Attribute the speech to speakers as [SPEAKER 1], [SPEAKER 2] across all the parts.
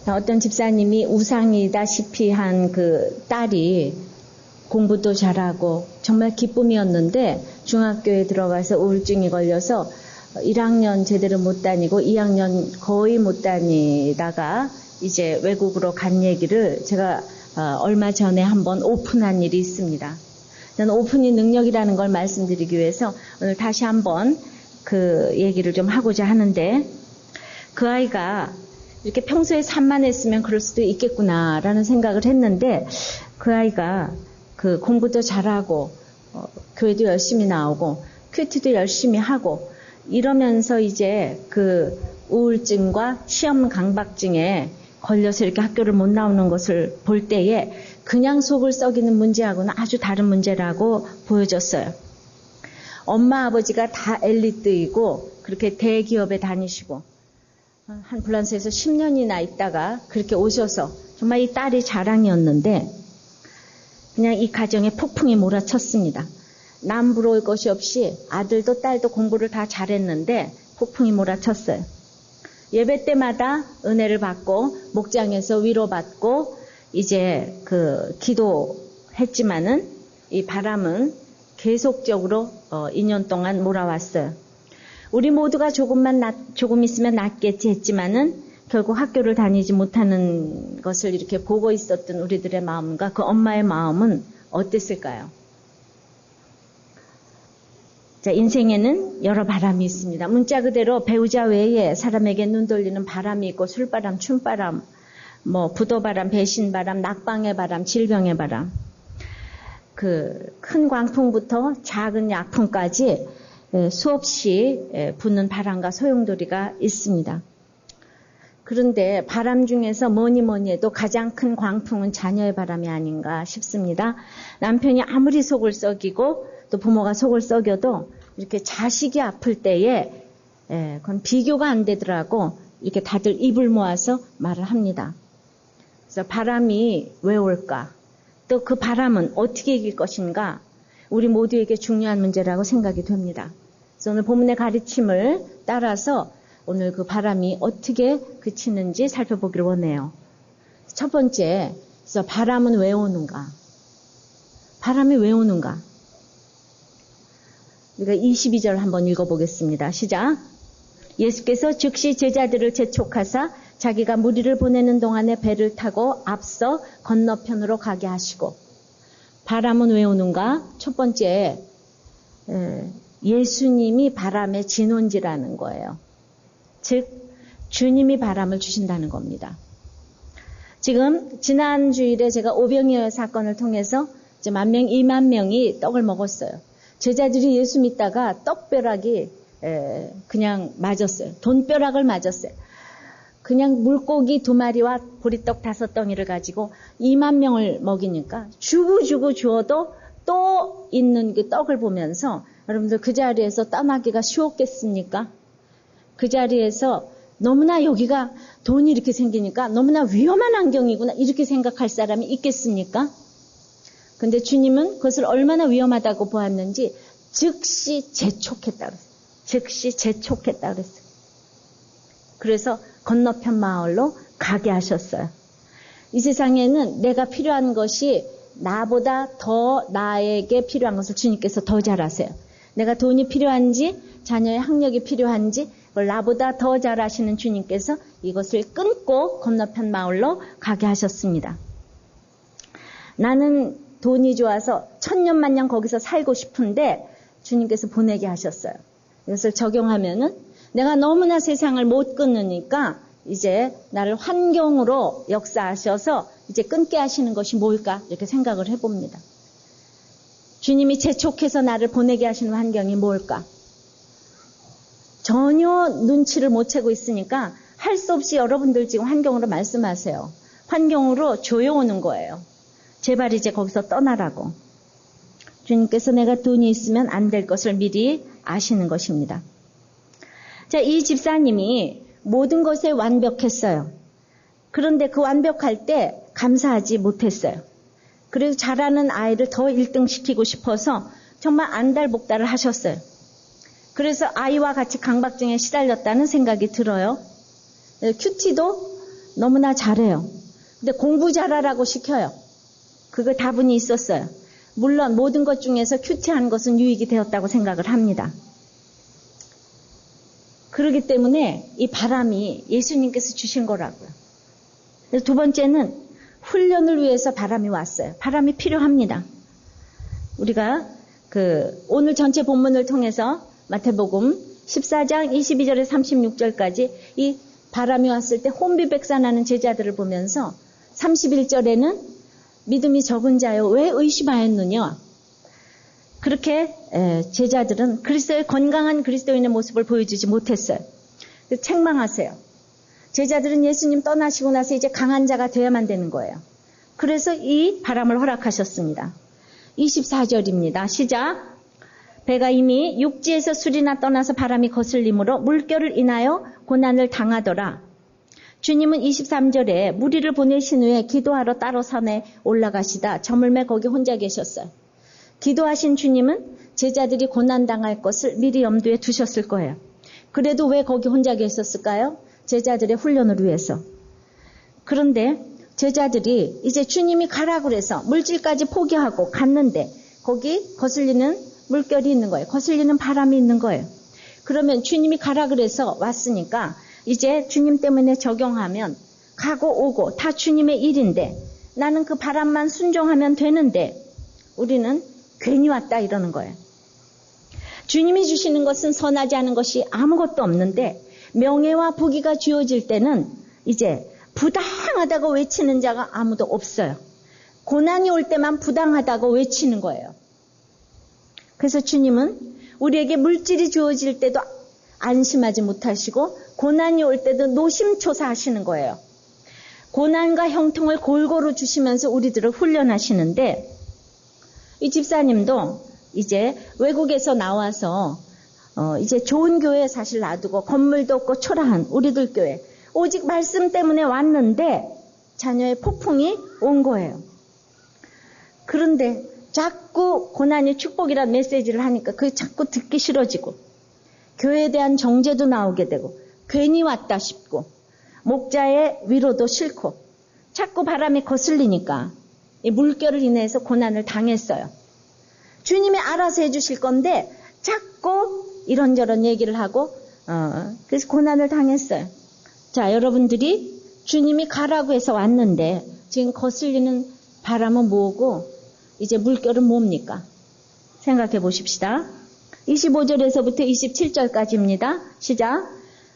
[SPEAKER 1] 어떤 집사님이 우상이다시피 한 그 딸이 공부도 잘하고 정말 기쁨이었는데 중학교에 들어가서 우울증이 걸려서 1학년 제대로 못 다니고 2학년 거의 못 다니다가 이제 외국으로 간 얘기를 제가 얼마 전에 한번 오픈한 일이 있습니다. 저는 오픈인 능력이라는 걸 말씀드리기 위해서 오늘 다시 한번 그 얘기를 좀 하고자 하는데, 그 아이가 이렇게 평소에 산만했으면 그럴 수도 있겠구나라는 생각을 했는데, 그 아이가 그 공부도 잘하고 교회도 열심히 나오고 큐티도 열심히 하고 이러면서 이제 그 우울증과 시험 강박증에 걸려서 이렇게 학교를 못 나오는 것을 볼 때에 그냥 속을 썩이는 문제하고는 아주 다른 문제라고 보여졌어요. 엄마 아버지가 다 엘리트이고 그렇게 대기업에 다니시고 한 프랑스에서 10년이나 있다가 그렇게 오셔서 정말 이 딸이 자랑이었는데 그냥 이 가정에 폭풍이 몰아쳤습니다. 남부러울 것이 없이 아들도 딸도 공부를 다 잘했는데 폭풍이 몰아쳤어요. 예배 때마다 은혜를 받고 목장에서 위로받고 이제 그 기도했지만은 이 바람은 계속적으로 2년 동안 몰아왔어요. 우리 모두가 조금 있으면 낫겠지 했지만은 결국 학교를 다니지 못하는 것을 이렇게 보고 있었던 우리들의 마음과 그 엄마의 마음은 어땠을까요? 자, 인생에는 여러 바람이 있습니다. 문자 그대로 배우자 외에 사람에게 눈 돌리는 바람이 있고 술바람, 춤바람, 부도바람, 배신바람, 낙방의 바람, 질병의 바람. 그 큰 광풍부터 작은 약풍까지 수없이 부는 바람과 소용돌이가 있습니다. 그런데 바람 중에서 뭐니 해도 가장 큰 광풍은 자녀의 바람이 아닌가 싶습니다. 남편이 아무리 속을 썩이고 또 부모가 속을 썩여도 이렇게 자식이 아플 때에 그건 비교가 안 되더라고 이렇게 다들 입을 모아서 말을 합니다. 그래서 바람이 왜 올까? 또 그 바람은 어떻게 이길 것인가? 우리 모두에게 중요한 문제라고 생각이 됩니다. 그래서 오늘 본문의 가르침을 따라서 오늘 그 바람이 어떻게 그치는지 살펴보기를 원해요. 첫 번째, 그래서 바람은 왜 오는가? 바람이 왜 오는가? 우리가 22절 한번 읽어보겠습니다. 시작. 예수께서 즉시 제자들을 재촉하사 자기가 무리를 보내는 동안에 배를 타고 앞서 건너편으로 가게 하시고. 바람은 왜 오는가? 첫 번째, 예수님이 바람의 진원지라는 거예요. 즉 주님이 바람을 주신다는 겁니다. 지금 지난 주일에 제가 오병이어 사건을 통해서 이제 2만 명이 떡을 먹었어요. 제자들이 예수 믿다가 떡벼락이 그냥 맞았어요. 돈벼락을 맞았어요. 그냥 물고기 2마리와 보리떡 5덩이를 가지고 2만 명을 먹이니까 주고 주어도 또 있는 그 떡을 보면서 여러분들 그 자리에서 떠나기가 쉬웠겠습니까? 그 자리에서 너무나 여기가 돈이 이렇게 생기니까 너무나 위험한 환경이구나 이렇게 생각할 사람이 있겠습니까? 근데 주님은 그것을 얼마나 위험하다고 보았는지 즉시 재촉했다 그랬어요. 즉시 재촉했다 그랬어요. 그래서 건너편 마을로 가게 하셨어요. 이 세상에는 내가 필요한 것이 나보다 더 나에게 필요한 것을 주님께서 더 잘 아세요. 내가 돈이 필요한지 자녀의 학력이 필요한지 그걸 나보다 더 잘 아시는 주님께서 이것을 끊고 건너편 마을로 가게 하셨습니다. 나는 돈이 좋아서 1000년 거기서 살고 싶은데 주님께서 보내게 하셨어요. 이것을 적용하면은 내가 너무나 세상을 못 끊으니까 이제 나를 환경으로 역사하셔서 이제 끊게 하시는 것이 뭘까 이렇게 생각을 해봅니다. 주님이 재촉해서 나를 보내게 하시는 환경이 뭘까? 전혀 눈치를 못 채고 있으니까 할 수 없이 여러분들 지금 환경으로 말씀하세요. 환경으로 조여오는 거예요. 제발 이제 거기서 떠나라고. 주님께서 내가 돈이 있으면 안 될 것을 미리 아시는 것입니다. 자, 이 집사님이 모든 것에 완벽했어요. 그런데 그 완벽할 때 감사하지 못했어요. 그래서 잘하는 아이를 더 1등 시키고 싶어서 정말 안달복달을 하셨어요. 그래서 아이와 같이 강박증에 시달렸다는 생각이 들어요. 큐티도 너무나 잘해요. 근데 공부 잘하라고 시켜요. 그거 다분히 있었어요. 물론 모든 것 중에서 큐티한 것은 유익이 되었다고 생각을 합니다. 그렇기 때문에 이 바람이 예수님께서 주신 거라고요. 두 번째는 훈련을 위해서 바람이 왔어요. 바람이 필요합니다. 우리가 오늘 전체 본문을 통해서 마태복음 14장 22절에 36절까지 이 바람이 왔을 때 혼비백산하는 제자들을 보면서 31절에는 믿음이 적은 자여 왜 의심하였느냐. 그렇게 제자들은 그리스도의 건강한 그리스도인의 모습을 보여주지 못했어요. 책망하세요. 제자들은 예수님 떠나시고 나서 이제 강한 자가 되어야만 되는 거예요. 그래서 이 바람을 허락하셨습니다. 24절입니다. 시작. 배가 이미 육지에서 술이나 떠나서 바람이 거슬림으로 물결을 인하여 고난을 당하더라. 주님은 23절에 무리를 보내신 후에 기도하러 따로 산에 올라가시다 저물매 거기 혼자 계셨어요. 기도하신 주님은 제자들이 고난당할 것을 미리 염두에 두셨을 거예요. 그래도 왜 거기 혼자 계셨을까요? 제자들의 훈련을 위해서. 그런데 제자들이 이제 주님이 가라고 그래서 물질까지 포기하고 갔는데 거기 거슬리는 물결이 있는 거예요. 거슬리는 바람이 있는 거예요. 그러면 주님이 가라 그래서 왔으니까 이제 주님 때문에 적용하면 가고 오고 다 주님의 일인데 나는 그 바람만 순종하면 되는데 우리는 괜히 왔다 이러는 거예요. 주님이 주시는 것은 선하지 않은 것이 아무것도 없는데 명예와 부귀가 주어질 때는 이제 부당하다고 외치는 자가 아무도 없어요. 고난이 올 때만 부당하다고 외치는 거예요. 그래서 주님은 우리에게 물질이 주어질 때도 안심하지 못하시고 고난이 올 때도 노심초사하시는 거예요. 고난과 형통을 골고루 주시면서 우리들을 훈련하시는데 이 집사님도 이제 외국에서 나와서 이제 좋은 교회에 사실 놔두고 건물도 없고 초라한 우리들 교회 오직 말씀 때문에 왔는데 자녀의 폭풍이 온 거예요. 그런데 자꾸 고난이 축복이라는 메시지를 하니까 그게 자꾸 듣기 싫어지고 교회에 대한 정죄도 나오게 되고 괜히 왔다 싶고 목자의 위로도 싫고 자꾸 바람이 거슬리니까 이 물결을 인해서 고난을 당했어요. 주님이 알아서 해주실 건데 자꾸 이런저런 얘기를 하고 그래서 고난을 당했어요. 자, 여러분들이 주님이 가라고 해서 왔는데 지금 거슬리는 바람은 뭐고 이제 물결은 뭡니까? 생각해 보십시다. 25절에서부터 27절까지입니다. 시작.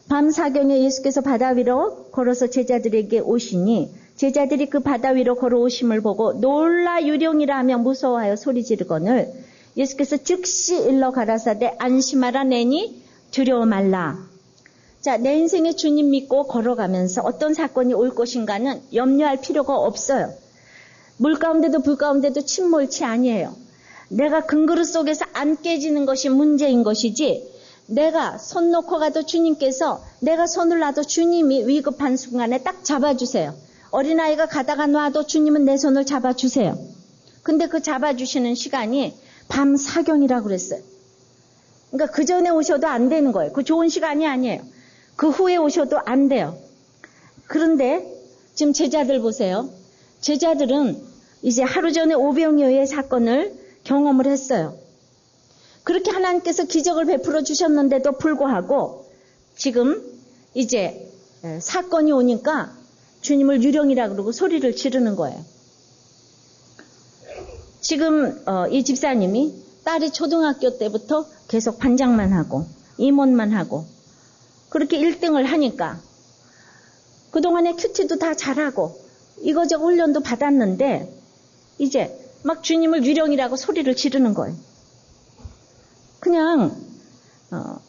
[SPEAKER 1] 밤 사경에 예수께서 바다 위로 걸어서 제자들에게 오시니 제자들이 그 바다 위로 걸어오심을 보고 놀라 유령이라 하며 무서워하여 소리 지르거늘 예수께서 즉시 일러 가라사대 안심하라 내니 두려워 말라. 자, 내 인생에 주님 믿고 걸어가면서 어떤 사건이 올 것인가는 염려할 필요가 없어요. 물 가운데도 불 가운데도 침몰치 아니에요. 내가 금그릇 속에서 안 깨지는 것이 문제인 것이지 내가 손 놓고 가도 주님께서 내가 손을 놔도 주님이 위급한 순간에 딱 잡아주세요. 어린아이가 가다가 놔도 주님은 내 손을 잡아주세요. 근데 그 잡아주시는 시간이 밤 사경이라고 그랬어요. 그러니까 그 전에 오셔도 안 되는 거예요. 그 좋은 시간이 아니에요. 그 후에 오셔도 안 돼요. 그런데 지금 제자들 보세요. 제자들은 이제 하루 전에 오병이어의 사건을 경험을 했어요. 그렇게 하나님께서 기적을 베풀어 주셨는데도 불구하고 지금 이제 사건이 오니까 주님을 유령이라 그러고 소리를 지르는 거예요. 지금 이 집사님이 딸이 초등학교 때부터 계속 반장만 하고 임원만 하고 그렇게 1등을 하니까 그동안에 큐티도 다 잘하고 이거저거 훈련도 받았는데 이제 막 주님을 유령이라고 소리를 지르는 거예요. 그냥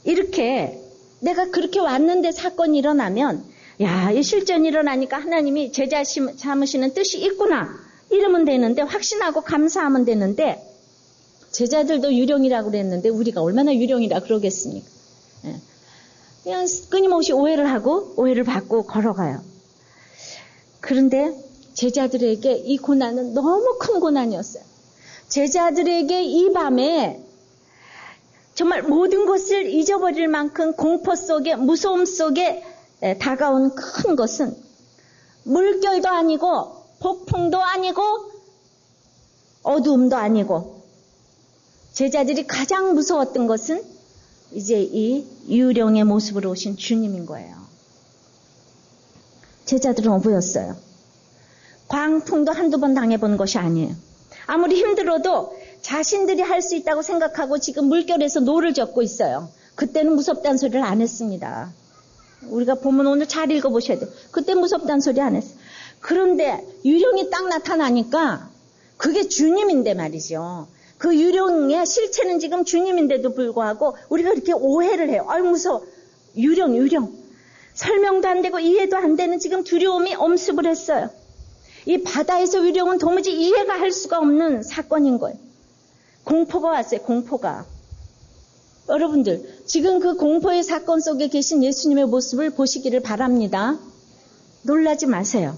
[SPEAKER 1] 이렇게 내가 그렇게 왔는데 사건이 일어나면 야, 이 실전이 일어나니까 하나님이 제자 삼으시는 뜻이 있구나 이러면 되는데 확신하고 감사하면 되는데 제자들도 유령이라고 그랬는데 우리가 얼마나 유령이라 그러겠습니까? 그냥 끊임없이 오해를 하고 오해를 받고 걸어가요. 그런데 제자들에게 이 고난은 너무 큰 고난이었어요. 제자들에게 이 밤에 정말 모든 것을 잊어버릴 만큼 공포 속에 무서움 속에 다가온 큰 것은 물결도 아니고 폭풍도 아니고 어두움도 아니고 제자들이 가장 무서웠던 것은 이제 이 유령의 모습으로 오신 주님인 거예요. 제자들은 어부였어요. 광풍도 한두 번 당해본 것이 아니에요. 아무리 힘들어도 자신들이 할 수 있다고 생각하고 지금 물결에서 노를 젓고 있어요. 그때는 무섭다는 소리를 안 했습니다. 우리가 보면 오늘 잘 읽어보셔야 돼요. 그때 무섭다는 소리 안 했어요. 그런데 유령이 딱 나타나니까 그게 주님인데 말이죠. 그 유령의 실체는 지금 주님인데도 불구하고 우리가 이렇게 오해를 해요. 아유 무서워. 유령. 설명도 안 되고 이해도 안 되는 지금 두려움이 엄습을 했어요. 이 바다에서 유령은 도무지 이해가 할 수가 없는 사건인 거예요. 공포가 왔어요. 공포가. 여러분들 지금 그 공포의 사건 속에 계신 예수님의 모습을 보시기를 바랍니다. 놀라지 마세요.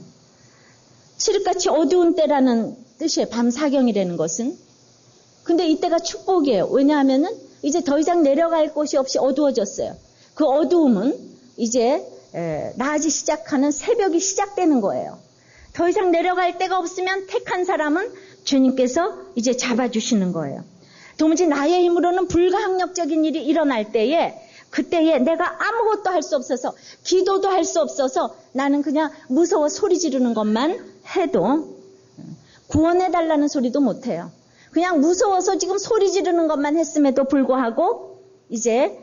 [SPEAKER 1] 칠흑같이 어두운 때라는 뜻이에요. 밤사경이라는 것은. 근데 이때가 축복이에요. 왜냐하면은 이제 더 이상 내려갈 곳이 없이 어두워졌어요. 그 어두움은 이제 낮이 시작하는 새벽이 시작되는 거예요. 더 이상 내려갈 데가 없으면 택한 사람은 주님께서 이제 잡아주시는 거예요. 도무지 나의 힘으로는 불가항력적인 일이 일어날 때에 그때에 내가 아무것도 할 수 없어서 기도도 할 수 없어서 나는 그냥 무서워 소리 지르는 것만 해도 구원해달라는 소리도 못해요. 그냥 무서워서 지금 소리 지르는 것만 했음에도 불구하고 이제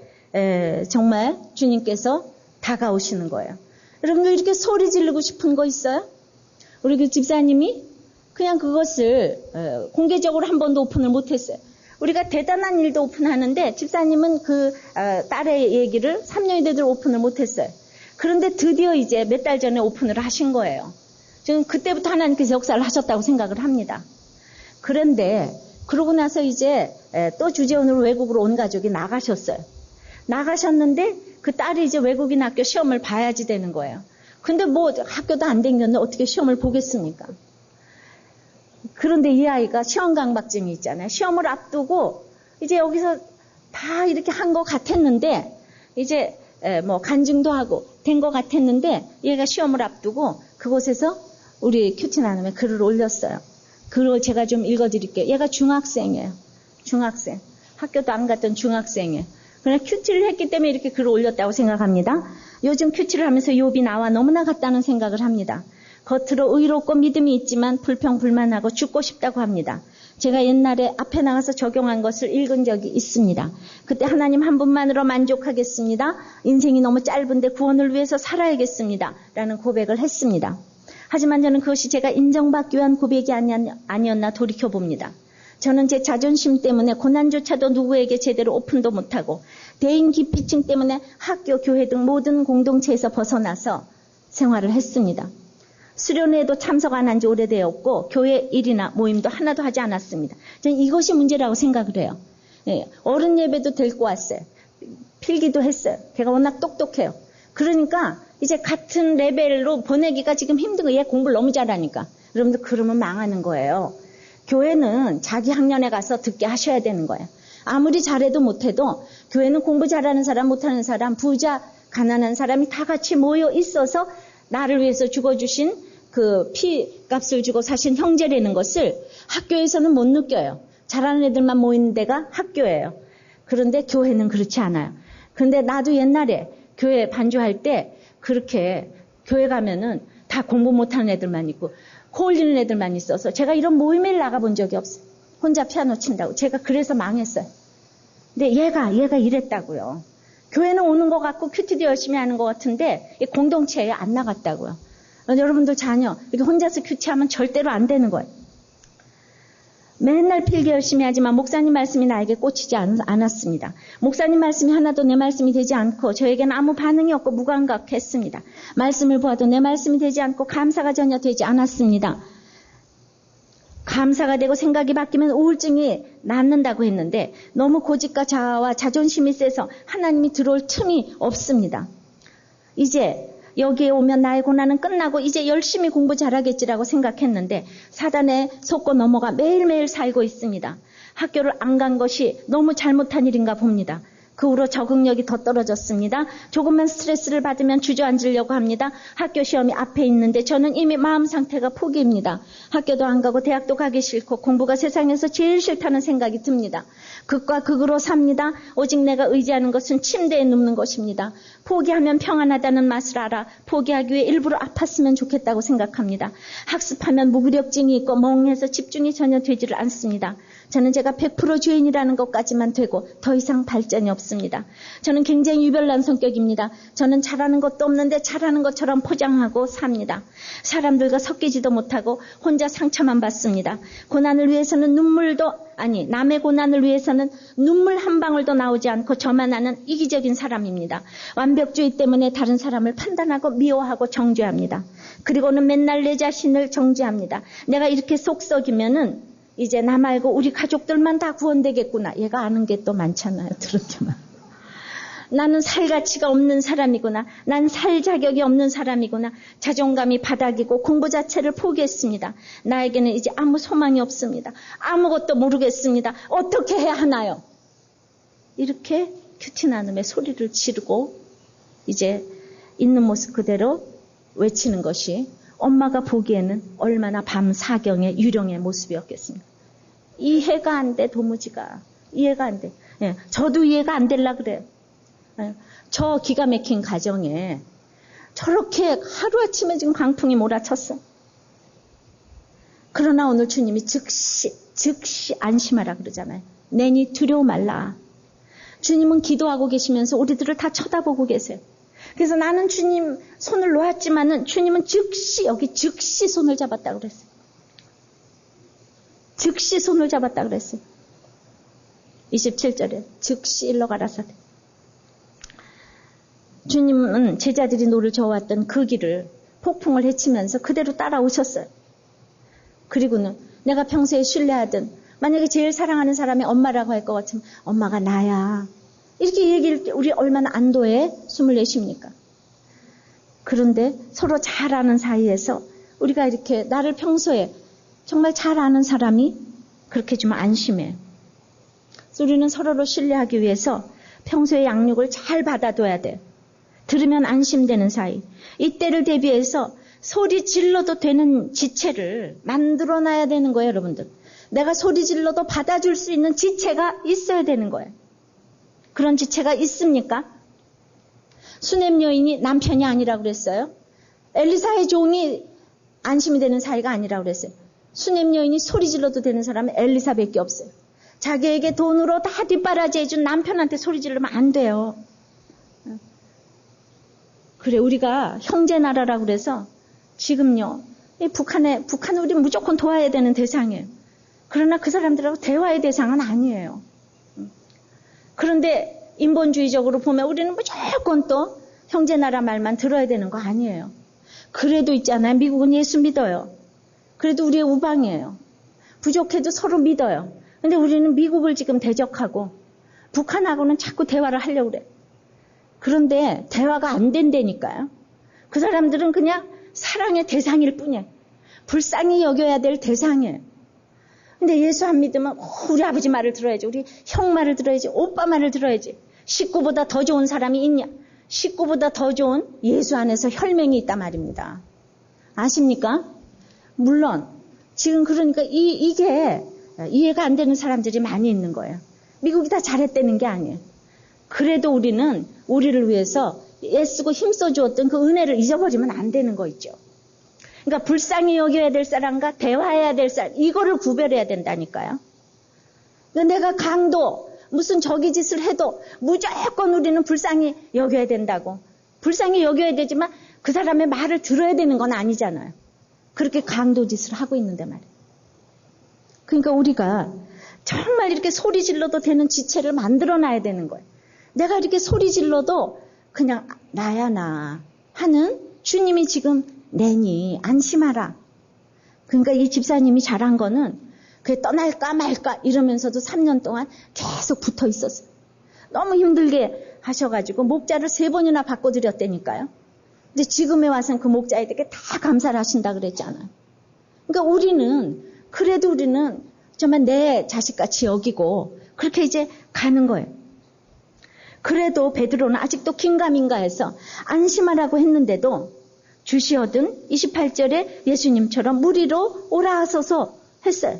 [SPEAKER 1] 정말 주님께서 다가오시는 거예요. 여러분들 이렇게 소리 지르고 싶은 거 있어요? 우리 그 집사님이 그냥 그것을 공개적으로 한 번도 오픈을 못했어요. 우리가 대단한 일도 오픈하는데 집사님은 그 딸의 얘기를 3년이 되도록 오픈을 못했어요. 그런데 드디어 이제 몇 달 전에 오픈을 하신 거예요. 저는 그때부터 하나님께서 역사를 하셨다고 생각을 합니다. 그런데 그러고 나서 이제 또 주재원으로 외국으로 온 가족이 나가셨어요. 나가셨는데 그 딸이 이제 외국인 학교 시험을 봐야지 되는 거예요. 근데 뭐 학교도 안 댕겼는데 어떻게 시험을 보겠습니까? 그런데 이 아이가 시험 강박증이 있잖아요. 시험을 앞두고 이제 여기서 다 이렇게 한 것 같았는데 이제 뭐 간증도 하고 된 것 같았는데 얘가 시험을 앞두고 그곳에서 우리 큐티 나눔에 글을 올렸어요. 글을 제가 좀 읽어드릴게요. 얘가 중학생이에요. 중학생. 학교도 안 갔던 중학생이에요. 그냥 큐티를 했기 때문에 이렇게 글을 올렸다고 생각합니다. 요즘 큐티를 하면서 욥이 나와 너무나 같다는 생각을 합니다. 겉으로 의롭고 믿음이 있지만 불평불만하고 죽고 싶다고 합니다. 제가 옛날에 앞에 나가서 적용한 것을 읽은 적이 있습니다. 그때 하나님 한 분만으로 만족하겠습니다. 인생이 너무 짧은데 구원을 위해서 살아야겠습니다. 라는 고백을 했습니다. 하지만 저는 그것이 제가 인정받기 위한 고백이 아니었나 돌이켜봅니다. 저는 제 자존심 때문에 고난조차도 누구에게 제대로 오픈도 못하고 대인 기피증 때문에 학교, 교회 등 모든 공동체에서 벗어나서 생활을 했습니다. 수련회에도 참석 안 한 지 오래되었고 교회 일이나 모임도 하나도 하지 않았습니다. 저는 이것이 문제라고 생각을 해요. 어른 예배도 데리고 왔어요. 필기도 했어요. 걔가 워낙 똑똑해요. 그러니까 이제 같은 레벨로 보내기가 지금 힘든 거예요. 얘 공부를 너무 잘하니까. 여러분들 그러면 망하는 거예요. 교회는 자기 학년에 가서 듣게 하셔야 되는 거예요. 아무리 잘해도 못해도 교회는 공부 잘하는 사람, 못하는 사람, 부자, 가난한 사람이 다 같이 모여 있어서 나를 위해서 죽어주신 그 피값을 주고 사신 형제라는 것을 학교에서는 못 느껴요. 잘하는 애들만 모이는 데가 학교예요. 그런데 교회는 그렇지 않아요. 그런데 나도 옛날에 교회 반주할 때 그렇게 교회 가면은 다 공부 못하는 애들만 있고 코 올리는 애들만 있어서 제가 이런 모임에 나가본 적이 없어요. 혼자 피아노 친다고. 제가 그래서 망했어요. 근데 얘가 이랬다고요. 교회는 오는 것 같고 큐티도 열심히 하는 것 같은데 공동체에 안 나갔다고요. 여러분들 자녀 이렇게 혼자서 큐티하면 절대로 안 되는 거예요. 맨날 필기 열심히 하지만 목사님 말씀이 나에게 꽂히지 않았습니다. 목사님 말씀이 하나도 내 말씀이 되지 않고 저에게는 아무 반응이 없고 무감각했습니다. 말씀을 보아도 내 말씀이 되지 않고 감사가 전혀 되지 않았습니다. 감사가 되고 생각이 바뀌면 우울증이 낫는다고 했는데 너무 고집과 자아와 자존심이 세서 하나님이 들어올 틈이 없습니다. 이제 여기에 오면 나의 고난은 끝나고 이제 열심히 공부 잘하겠지라고 생각했는데 사단에 속고 넘어가 매일매일 살고 있습니다. 학교를 안 간 것이 너무 잘못한 일인가 봅니다. 그 후로 적응력이 더 떨어졌습니다. 조금만 스트레스를 받으면 주저앉으려고 합니다. 학교 시험이 앞에 있는데 저는 이미 마음 상태가 포기입니다. 학교도 안 가고 대학도 가기 싫고 공부가 세상에서 제일 싫다는 생각이 듭니다. 극과 극으로 삽니다. 오직 내가 의지하는 것은 침대에 눕는 것입니다. 포기하면 평안하다는 맛을 알아 포기하기 위해 일부러 아팠으면 좋겠다고 생각합니다. 학습하면 무기력증이 있고 멍해서 집중이 전혀 되지를 않습니다. 저는 제가 100% 주인이라는 것까지만 되고 더 이상 발전이 없습니다. 저는 굉장히 유별난 성격입니다. 저는 잘하는 것도 없는데 잘하는 것처럼 포장하고 삽니다. 사람들과 섞이지도 못하고 혼자 상처만 받습니다. 고난을 위해서는 남의 고난을 위해서는 눈물 한 방울도 나오지 않고 저만 아는 이기적인 사람입니다. 완벽주의 때문에 다른 사람을 판단하고 미워하고 정죄합니다. 그리고는 맨날 내 자신을 정죄합니다. 내가 이렇게 속썩이면은 이제 나 말고 우리 가족들만 다 구원되겠구나. 얘가 아는 게 또 많잖아요. 들었지만. 나는 살 가치가 없는 사람이구나. 난 살 자격이 없는 사람이구나. 자존감이 바닥이고 공부 자체를 포기했습니다. 나에게는 이제 아무 소망이 없습니다. 아무것도 모르겠습니다. 어떻게 해야 하나요? 이렇게 큐티 나눔의 소리를 지르고 이제 있는 모습 그대로 외치는 것이 엄마가 보기에는 얼마나 밤 사경의 유령의 모습이었겠습니까? 이해가 안 돼, 도무지가. 이해가 안 돼. 예, 저도 이해가 안 되려 그래요. 예, 저 기가 막힌 가정에 저렇게 하루아침에 지금 강풍이 몰아쳤어. 그러나 오늘 주님이 즉시 안심하라 그러잖아요. 내니 두려워 말라. 주님은 기도하고 계시면서 우리들을 다 쳐다보고 계세요. 그래서 나는 주님 손을 놓았지만은 주님은 즉시 손을 잡았다 그랬어요. 즉시 손을 잡았다 그랬어요. 27절에 즉시 일러 가라사대. 주님은 제자들이 노를 저어왔던 그 길을 폭풍을 헤치면서 그대로 따라오셨어요. 그리고는 내가 평소에 신뢰하던 만약에 제일 사랑하는 사람이 엄마라고 할 것 같으면 엄마가 나야. 이렇게 얘기할 때 우리 얼마나 안도에 숨을 내쉽니까? 그런데 서로 잘 아는 사이에서 우리가 이렇게 나를 평소에 정말 잘 아는 사람이 그렇게 좀 안심해요. 그래서 우리는 서로를 신뢰하기 위해서 평소에 양육을 잘 받아둬야 돼요. 들으면 안심되는 사이. 이때를 대비해서 소리 질러도 되는 지체를 만들어놔야 되는 거예요, 여러분들. 내가 소리 질러도 받아줄 수 있는 지체가 있어야 되는 거예요. 그런 지체가 있습니까? 수냄 여인이 남편이 아니라고 그랬어요. 엘리사의 종이 안심이 되는 사이가 아니라고 그랬어요. 수냄 여인이 소리 질러도 되는 사람은 엘리사밖에 없어요. 자기에게 돈으로 다 뒷바라지 해준 남편한테 소리 지르면 안 돼요. 그래, 우리가 형제 나라라고 그래서 지금요, 북한은 우리 무조건 도와야 되는 대상이에요. 그러나 그 사람들하고 대화의 대상은 아니에요. 그런데 인본주의적으로 보면 우리는 무조건 또 형제 나라 말만 들어야 되는 거 아니에요. 그래도 있잖아요. 미국은 예수 믿어요. 그래도 우리의 우방이에요. 부족해도 서로 믿어요. 근데 우리는 미국을 지금 대적하고 북한하고는 자꾸 대화를 하려고 그래. 그런데 대화가 안 된다니까요. 그 사람들은 그냥 사랑의 대상일 뿐이에요. 불쌍히 여겨야 될 대상이에요. 근데 예수 안 믿으면 우리 아버지 말을 들어야지. 우리 형 말을 들어야지. 오빠 말을 들어야지. 식구보다 더 좋은 사람이 있냐? 식구보다 더 좋은 예수 안에서 혈맹이 있단 말입니다. 아십니까? 물론 지금 그러니까 이게 이해가 안 되는 사람들이 많이 있는 거예요. 미국이 다 잘했다는 게 아니에요. 그래도 우리는 우리를 위해서 애쓰고 힘써 주었던 그 은혜를 잊어버리면 안 되는 거 있죠. 그러니까 불쌍히 여겨야 될 사람과 대화해야 될 사람, 이거를 구별해야 된다니까요. 그러니까 내가 강도 무슨 저기 짓을 해도 무조건 우리는 불쌍히 여겨야 된다고. 불쌍히 여겨야 되지만 그 사람의 말을 들어야 되는 건 아니잖아요. 그렇게 강도 짓을 하고 있는데 말이에요. 그러니까 우리가 정말 이렇게 소리 질러도 되는 지체를 만들어놔야 되는 거예요. 내가 이렇게 소리 질러도 그냥 나야 나 하는 주님이 지금 내니 안심하라. 그러니까 이 집사님이 잘한 거는 그게 떠날까 말까 이러면서도 3년 동안 계속 붙어 있었어요. 너무 힘들게 하셔가지고 목자를 3번이나 바꿔드렸다니까요. 근데 지금에 와서는 그 목자에게 다 감사를 하신다 그랬잖아요. 그러니까 우리는 정말 내 자식같이 여기고 그렇게 이제 가는 거예요. 그래도 베드로는 아직도 긴가민가해서 안심하라고 했는데도 주시어든 28절에 예수님처럼 물 위로 오라하소서 했어요.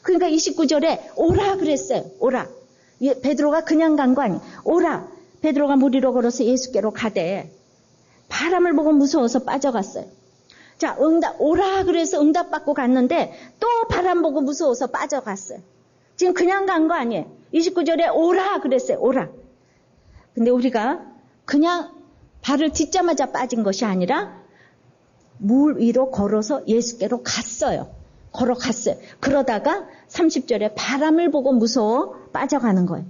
[SPEAKER 1] 그러니까 29절에 오라 그랬어요. 오라. 베드로가 그냥 간 거 아니에요. 오라. 베드로가 물 위로 걸어서 예수께로 가되 바람을 보고 무서워서 빠져갔어요. 자, 오라 그래서 응답받고 갔는데 또 바람 보고 무서워서 빠져갔어요. 지금 그냥 간 거 아니에요. 29절에 오라 그랬어요. 오라. 근데 우리가 그냥 발을 딛자마자 빠진 것이 아니라 물 위로 걸어서 예수께로 갔어요. 걸어갔어요. 그러다가 30절에 바람을 보고 무서워 빠져가는 거예요.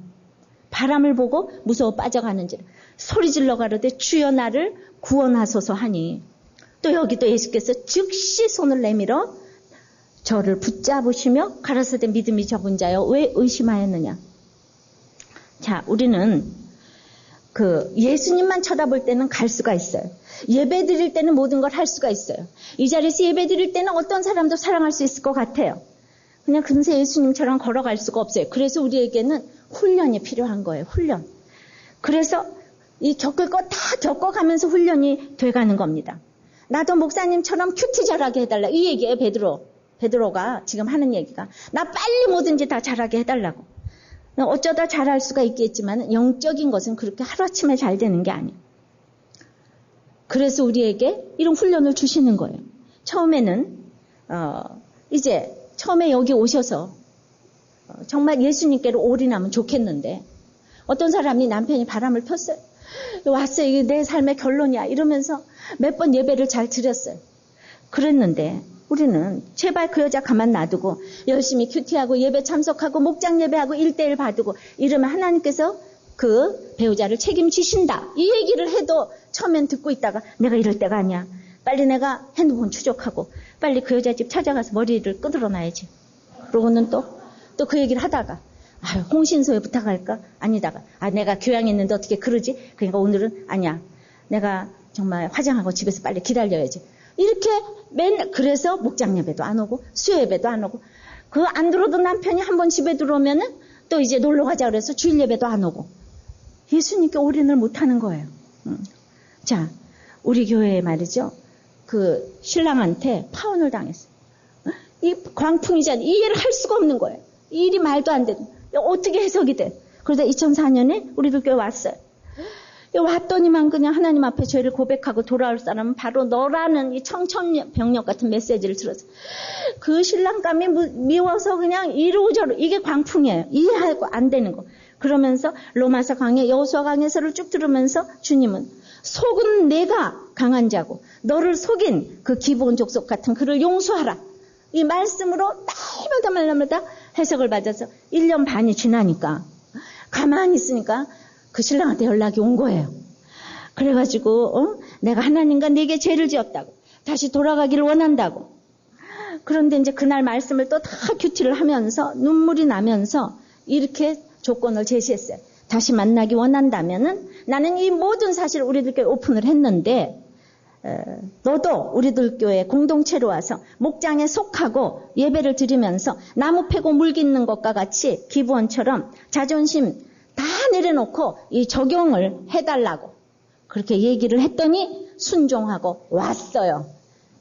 [SPEAKER 1] 바람을 보고 무서워 빠져가는지 소리 질러 가로되 주여 나를 구원하소서 하니 또 여기도 예수께서 즉시 손을 내밀어 저를 붙잡으시며 가라사대 믿음이 적은 자여 왜 의심하였느냐. 자, 우리는 예수님만 쳐다볼 때는 갈 수가 있어요. 예배 드릴 때는 모든 걸 할 수가 있어요. 이 자리에서 예배 드릴 때는 어떤 사람도 사랑할 수 있을 것 같아요. 그냥 금세 예수님처럼 걸어갈 수가 없어요. 그래서 우리에게는 훈련이 필요한 거예요. 훈련. 그래서 이 겪을 거 다 겪어가면서 훈련이 돼가는 겁니다. 나도 목사님처럼 큐티 잘하게 해달라. 이 얘기예요. 베드로가 지금 하는 얘기가. 나 빨리 뭐든지 다 잘하게 해달라고. 어쩌다 잘할 수가 있겠지만 영적인 것은 그렇게 하루아침에 잘 되는 게 아니에요. 그래서 우리에게 이런 훈련을 주시는 거예요. 처음에는 처음에 여기 오셔서 정말 예수님께로 올인하면 좋겠는데 어떤 사람이 남편이 바람을 폈어요. 왔어요. 이게 내 삶의 결론이야. 이러면서 몇 번 예배를 잘 드렸어요. 그랬는데 우리는 제발 그 여자 가만 놔두고 열심히 큐티하고 예배 참석하고 목장 예배하고 1:1 받고 이러면 하나님께서 그 배우자를 책임지신다. 이 얘기를 해도 처음엔 듣고 있다가 내가 이럴 때가 아니야. 빨리 내가 핸드폰 추적하고 빨리 그 여자 집 찾아가서 머리를 끄드러놔야지. 그러고는 또 그 얘기를 하다가 홍신소에 부탁할까? 아니다가 내가 교양 있는데 어떻게 그러지? 그러니까 오늘은 아니야. 내가 정말 화장하고 집에서 빨리 기다려야지. 이렇게 맨날 그래서 목장 예배도 안 오고 수요 예배도 안 오고 그 안 들어도 남편이 한번 집에 들어오면은 또 이제 놀러 가자 그래서 주일 예배도 안 오고 예수님께 올인을 못 하는 거예요. 자, 우리 교회에 말이죠. 그 신랑한테 파혼을 당했어요. 이 광풍이잖아요. 이 일을 할 수가 없는 거예요. 이 일이 말도 안 되는. 어떻게 해석이 돼? 그러다 2004년에 우리들 교회 왔어요. 왔더니만 그냥 하나님 앞에 죄를 고백하고 돌아올 사람은 바로 너라는 이 청천벽력 같은 메시지를 들었어요. 그 신랑감이 미워서 그냥 이러저러 이게 광풍이에요. 이해하고 안 되는 거. 그러면서 로마서 강해, 여호수아 강해서를 쭉 들으면서 주님은 속은 내가 강한 자고 너를 속인 그 기브온 족속 같은 그를 용서하라. 이 말씀으로 날마다 해석을 받아서 1년 반이 지나니까 가만히 있으니까 그 신랑한테 연락이 온 거예요. 그래가지고 내가 하나님과 내게 죄를 지었다고 다시 돌아가기를 원한다고. 그런데 이제 그날 말씀을 또 다 큐티를 하면서 눈물이 나면서 이렇게 조건을 제시했어요. 다시 만나기 원한다면은 나는 이 모든 사실을 우리들께 오픈을 했는데 너도 우리들 교회 공동체로 와서 목장에 속하고 예배를 드리면서 나무 패고 물 깃는 것과 같이 기브원처럼 자존심 다 내려놓고 이 적용을 해달라고 그렇게 얘기를 했더니 순종하고 왔어요.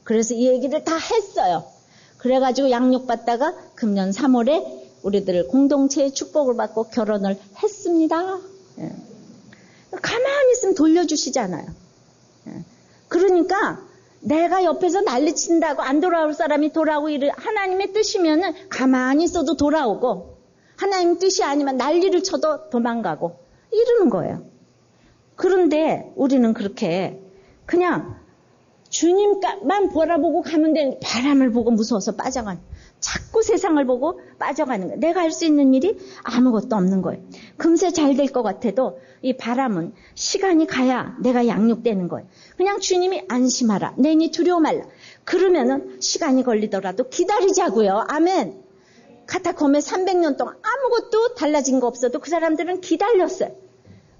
[SPEAKER 1] 그래서 이 얘기를 다 했어요. 그래가지고 양육받다가 금년 3월에 우리들 공동체의 축복을 받고 결혼을 했습니다. 가만히 있으면 돌려주시잖아요. 그러니까 내가 옆에서 난리친다고 안 돌아올 사람이 돌아오고 하나님의 뜻이면은 가만히 있어도 돌아오고 하나님 뜻이 아니면 난리를 쳐도 도망가고 이러는 거예요. 그런데 우리는 그렇게 그냥 주님만 바라보고 가면 되는데 바람을 보고 무서워서 빠져가는 자꾸 세상을 보고 빠져가는 거예요. 내가 할 수 있는 일이 아무것도 없는 거예요. 금세 잘 될 것 같아도 이 바람은 시간이 가야 내가 양육되는 거예요. 그냥 주님이 안심하라. 내니 두려워 말라. 그러면은 시간이 걸리더라도 기다리자고요. 아멘. 카타콤에 300년 동안 아무것도 달라진 거 없어도 그 사람들은 기다렸어요.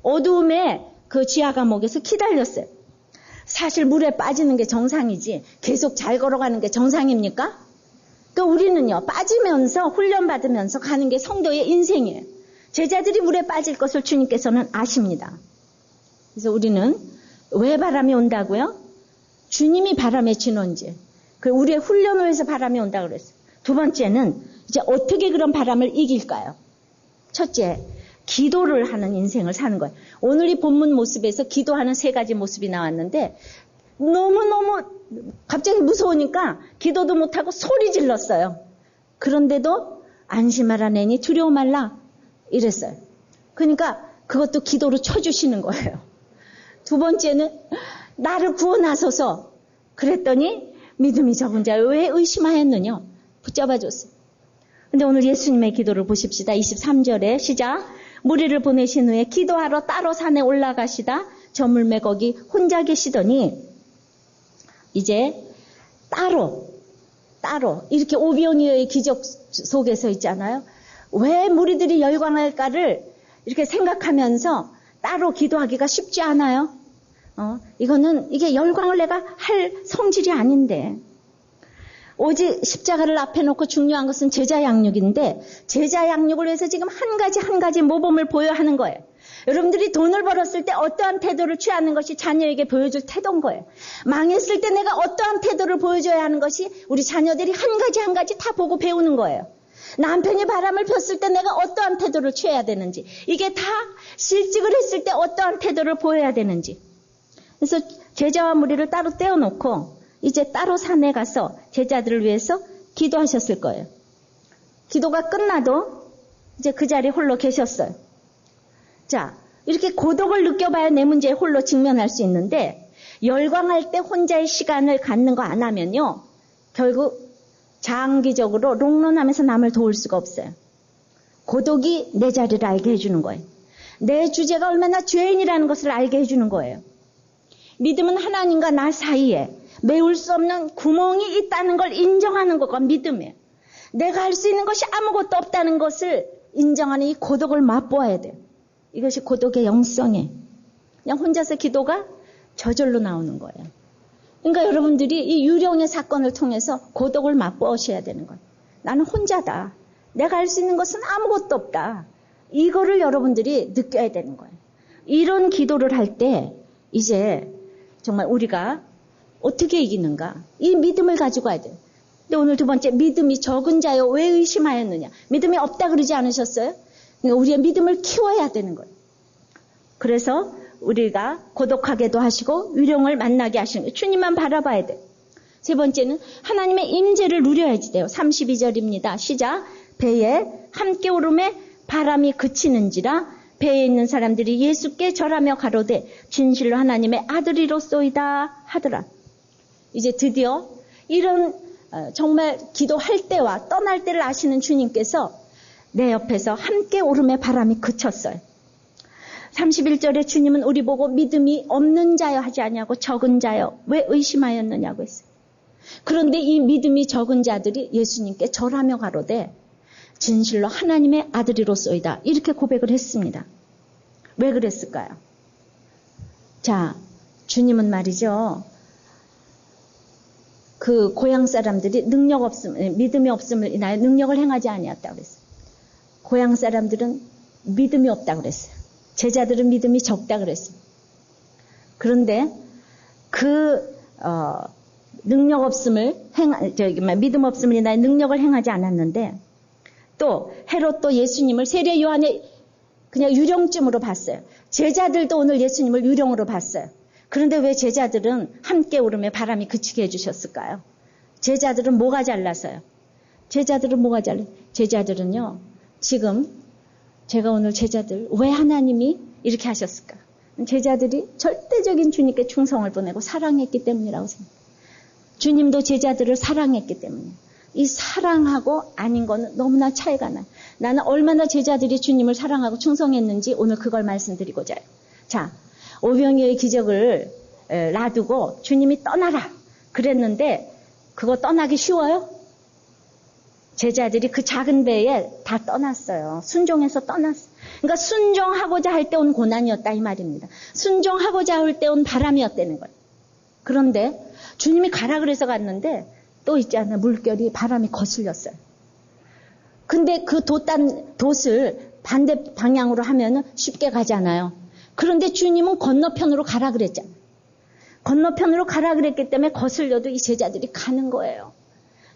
[SPEAKER 1] 어두움에 그 지하 감옥에서 기다렸어요. 사실 물에 빠지는 게 정상이지 계속 잘 걸어가는 게 정상입니까? 또 우리는요 빠지면서 훈련받으면서 가는 게 성도의 인생이에요. 제자들이 물에 빠질 것을 주님께서는 아십니다. 그래서 우리는 왜 바람이 온다고요? 주님이 바람의 진원지. 우리의 훈련을 위해서 바람이 온다고 그랬어요. 두 번째는 이제 어떻게 그런 바람을 이길까요? 첫째, 기도를 하는 인생을 사는 거예요. 오늘 이 본문 모습에서 기도하는 세 가지 모습이 나왔는데 너무너무 갑자기 무서우니까 기도도 못하고 소리 질렀어요. 그런데도 안심하라 내니 두려워 말라 이랬어요. 그러니까 그것도 기도로 쳐주시는 거예요. 두 번째는 나를 구원하소서 그랬더니 믿음이 적은 자여 왜 의심하였느냐 붙잡아줬어요. 근데 오늘 예수님의 기도를 보십시다. 23절에 시작. 무리를 보내신 후에 기도하러 따로 산에 올라가시다 저물매 거기 혼자 계시더니 이제 따로 이렇게 오비오니오의 기적 속에서 있잖아요. 왜 무리들이 열광할까를 이렇게 생각하면서 따로 기도하기가 쉽지 않아요. 이게 열광을 내가 할 성질이 아닌데 오직 십자가를 앞에 놓고 중요한 것은 제자 양육인데 제자 양육을 위해서 지금 한 가지 모범을 보여야 하는 거예요. 여러분들이 돈을 벌었을 때 어떠한 태도를 취하는 것이 자녀에게 보여줄 태도인 거예요. 망했을 때 내가 어떠한 태도를 보여줘야 하는 것이 우리 자녀들이 한 가지 다 보고 배우는 거예요. 남편이 바람을 폈을 때 내가 어떠한 태도를 취해야 되는지 이게 다 실직을 했을 때 어떠한 태도를 보여야 되는지 그래서 제자와 무리를 따로 떼어놓고 이제 따로 산에 가서 제자들을 위해서 기도하셨을 거예요. 기도가 끝나도 이제 그 자리에 홀로 계셨어요. 자, 이렇게 고독을 느껴봐야 내 문제에 홀로 직면할 수 있는데 열광할 때 혼자의 시간을 갖는 거 안 하면요. 결국 장기적으로 롱런하면서 남을 도울 수가 없어요. 고독이 내 자리를 알게 해주는 거예요. 내 주제가 얼마나 죄인이라는 것을 알게 해주는 거예요. 믿음은 하나님과 나 사이에 메울 수 없는 구멍이 있다는 걸 인정하는 것과 믿음이에요. 내가 할 수 있는 것이 아무것도 없다는 것을 인정하는 이 고독을 맛보아야 돼요. 이것이 고독의 영성이에요. 그냥 혼자서 기도가 저절로 나오는 거예요. 그러니까 여러분들이 이 유령의 사건을 통해서 고독을 맛보셔야 되는 거예요. 나는 혼자다. 내가 할 수 있는 것은 아무것도 없다. 이거를 여러분들이 느껴야 되는 거예요. 이런 기도를 할 때 이제 정말 우리가 어떻게 이기는가? 이 믿음을 가지고 가야 돼요. 근데 오늘 두 번째, 믿음이 적은 자여 왜 의심하였느냐? 믿음이 없다 그러지 않으셨어요? 그러니까 우리의 믿음을 키워야 되는 거예요. 그래서 우리가 고독하게도 하시고 위령을 만나게 하시는 거예요. 주님만 바라봐야 돼요. 세 번째는 하나님의 임재를 누려야지 돼요. 32절입니다. 시작. 배에 함께 오름에 바람이 그치는지라 배에 있는 사람들이 예수께 절하며 가로되 진실로 하나님의 아들이로소이다 하더라. 이제 드디어 이런 정말 기도할 때와 떠날 때를 아시는 주님께서 내 옆에서 함께 오름에 바람이 그쳤어요. 31절에 주님은 우리 보고 믿음이 없는 자여 하지 아니하고 적은 자여 왜 의심하였느냐고 했어요. 그런데 이 믿음이 적은 자들이 예수님께 절하며 가로되 진실로 하나님의 아들이로소이다 이렇게 고백을 했습니다. 왜 그랬을까요? 자, 주님은 말이죠. 그 고향 사람들이 믿음이 없음을 인하여 능력을 행하지 아니었다고 그랬어요. 고향 사람들은 믿음이 없다고 그랬어요. 제자들은 믿음이 적다고 그랬어요. 그런데 능력 없음을 믿음 없음을 인하여 능력을 행하지 않았는데 또 헤롯도 예수님을 세례 요한의 그냥 유령쯤으로 봤어요. 제자들도 오늘 예수님을 유령으로 봤어요. 그런데 왜 제자들은 함께 오름에 바람이 그치게 해주셨을까요? 제자들은 뭐가 잘나서요? 제자들은요. 지금 제가 오늘 제자들 왜 하나님이 이렇게 하셨을까? 제자들이 절대적인 주님께 충성을 보내고 사랑했기 때문이라고 생각해요. 주님도 제자들을 사랑했기 때문이에요. 이 사랑하고 아닌 거는 너무나 차이가 나요. 나는 얼마나 제자들이 주님을 사랑하고 충성했는지 오늘 그걸 말씀드리고자 해요. 자, 오병이어의 기적을 놔두고 주님이 떠나라 그랬는데 그거 떠나기 쉬워요? 제자들이 그 작은 배에 다 떠났어요. 순종해서 떠났어요. 그러니까 순종하고자 할 때 온 고난이었다 이 말입니다. 순종하고자 할 때 온 바람이었다는 거예요. 그런데 주님이 가라 그래서 갔는데 또 있잖아요. 물결이 바람이 거슬렸어요. 근데 그 돛을 반대 방향으로 하면은 쉽게 가잖아요. 그런데 주님은 건너편으로 가라 그랬잖아요. 건너편으로 가라 그랬기 때문에 거슬려도 이 제자들이 가는 거예요.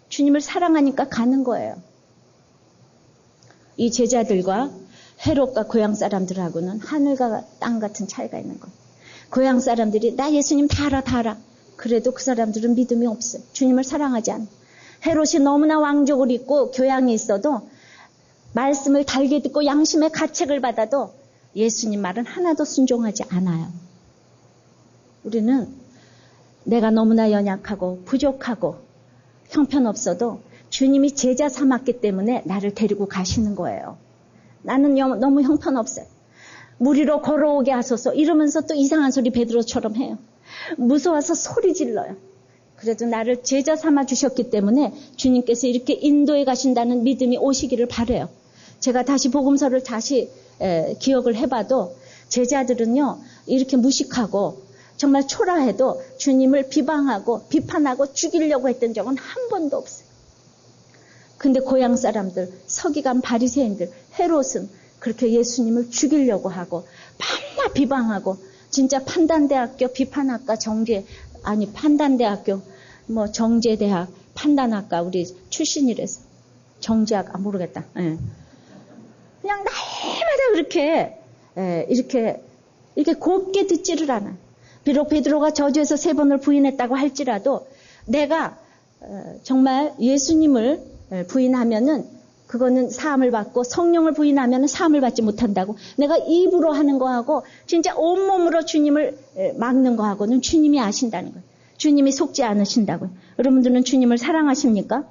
[SPEAKER 1] 주님을 사랑하니까 가는 거예요. 이 제자들과 헤롯과 고향 사람들하고는 하늘과 땅 같은 차이가 있는 거예요. 고향 사람들이 나 예수님 다 알아. 그래도 그 사람들은 믿음이 없어요. 주님을 사랑하지 않아요. 헤롯이 너무나 왕족을 입고 교양이 있어도 말씀을 달게 듣고 양심의 가책을 받아도 예수님 말은 하나도 순종하지 않아요. 우리는 내가 너무나 연약하고 부족하고 형편없어도 주님이 제자 삼았기 때문에 나를 데리고 가시는 거예요. 나는 너무 형편없어요. 물 위로 걸어오게 하소서 이러면서 또 이상한 소리 베드로처럼 해요. 무서워서 소리 질러요. 그래도 나를 제자 삼아 주셨기 때문에 주님께서 이렇게 인도해 가신다는 믿음이 오시기를 바라요. 제가 다시 복음서를 다시 기억을 해봐도 제자들은요 이렇게 무식하고 정말 초라해도 주님을 비방하고 비판하고 죽이려고 했던 적은 한 번도 없어요. 근데 고향 사람들, 서기관 바리새인들, 헤롯은 그렇게 예수님을 죽이려고 하고 밤낮 비방하고 진짜 판단대학교 비판학과 판단대학교 정제대학 판단학과 우리 출신이래서 정제학 모르겠다. 예. 그냥 날마다 이렇게 곱게 듣지를 않아요. 비록 베드로가 저주에서 3번을 부인했다고 할지라도 내가 정말 예수님을 부인하면은 그거는 사함을 받고 성령을 부인하면은 사함을 받지 못한다고. 내가 입으로 하는 거하고 진짜 온몸으로 주님을 막는 거하고는 주님이 아신다는 거예요. 주님이 속지 않으신다고요. 여러분들은 주님을 사랑하십니까?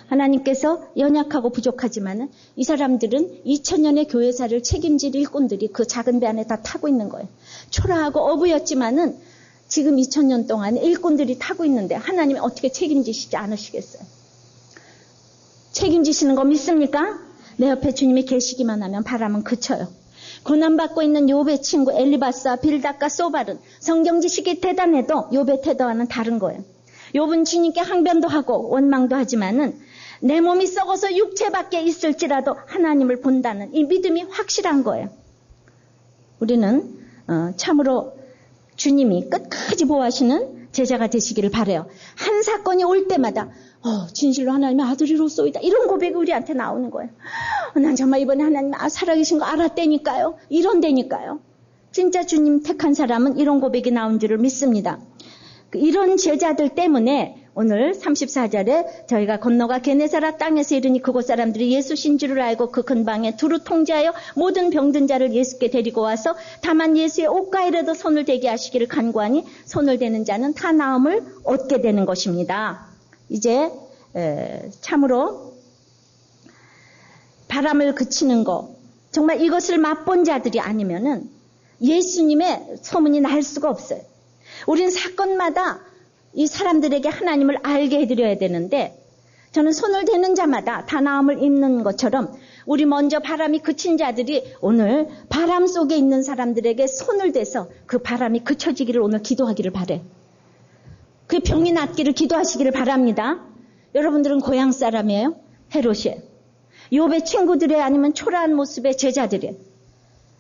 [SPEAKER 1] 하나님께서 연약하고 부족하지만은 이 사람들은 2000년의 교회사를 책임질 일꾼들이 그 작은 배 안에 다 타고 있는 거예요. 초라하고 어부였지만은 지금 2000년 동안 일꾼들이 타고 있는데 하나님이 어떻게 책임지시지 않으시겠어요? 책임지시는 거 믿습니까? 내 옆에 주님이 계시기만 하면 바람은 그쳐요. 고난받고 있는 욥의 친구 엘리바스와 빌닷과 소발은 성경 지식이 대단해도 욥의 태도와는 다른 거예요. 욥은 주님께 항변도 하고 원망도 하지만은 내 몸이 썩어서 육체밖에 있을지라도 하나님을 본다는 이 믿음이 확실한 거예요. 우리는 참으로 주님이 끝까지 보호하시는 제자가 되시기를 바라요. 한 사건이 올 때마다 진실로 하나님의 아들이로소이다. 이런 고백이 우리한테 나오는 거예요. 난 정말 이번에 하나님 살아계신 거 알았다니까요. 이런다니까요. 진짜 주님 택한 사람은 이런 고백이 나온 줄을 믿습니다. 이런 제자들 때문에 오늘 34절에 저희가 건너가 게네사라 땅에서 이르니 그곳 사람들이 예수신 줄을 알고 그 근방에 두루 통제하여 모든 병든 자를 예수께 데리고 와서 다만 예수의 옷가에라도 손을 대게 하시기를 간구하니 손을 대는 자는 다 나음을 얻게 되는 것입니다. 이제 참으로 바람을 그치는 거 정말 이것을 맛본 자들이 아니면은 예수님의 소문이 날 수가 없어요. 우린 사건마다 이 사람들에게 하나님을 알게 해드려야 되는데 저는 손을 대는 자마다 다 나음을 입는 것처럼 우리 먼저 바람이 그친 자들이 오늘 바람 속에 있는 사람들에게 손을 대서 그 바람이 그쳐지기를 오늘 기도하기를 바래. 그 병이 낫기를 기도하시기를 바랍니다. 여러분들은 고향 사람이에요? 헤롯이에요. 욥의 친구들이 아니면 초라한 모습의 제자들이에요.